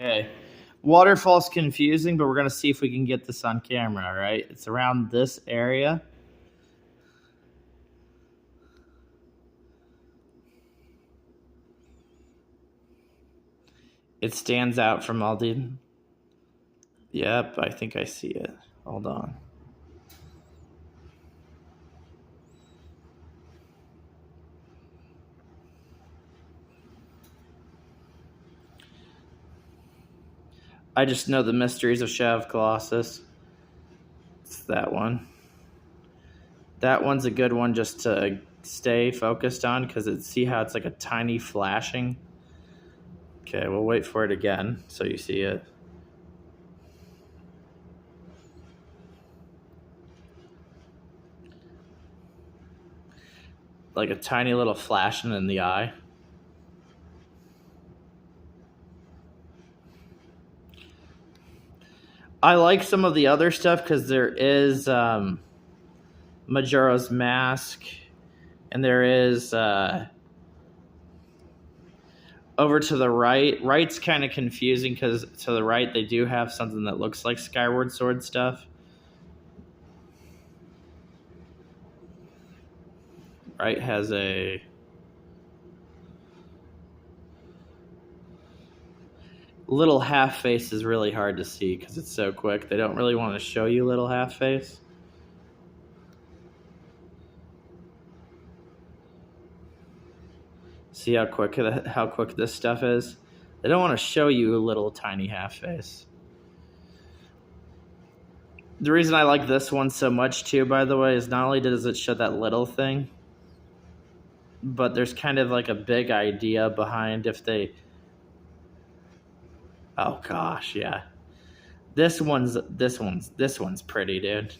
Okay. Waterfall's confusing, but we're going to see if we can get this on camera, all right? It's around this area. It stands out from all the... Yep, I think I see it. Hold on. I just know the mysteries of Shadow of Colossus. It's that one. That one's a good one just to stay focused on because see how it's like a tiny flashing? Okay, we'll wait for it again so you see it. Like a tiny little flashing in the eye. I like some of the other stuff because there is Majora's Mask, and there is over to the right. Right's kind of confusing because to the right they do have something that looks like Skyward Sword stuff. Right has a... Little half face is really hard to see because it's so quick. They don't really want to show you little half face. See how quick this stuff is? They don't want to show you a little tiny half face. The reason I like this one so much too, by the way, is not only does it show that little thing, but there's kind of like a big idea behind if they... Oh gosh, yeah. This one's pretty, dude.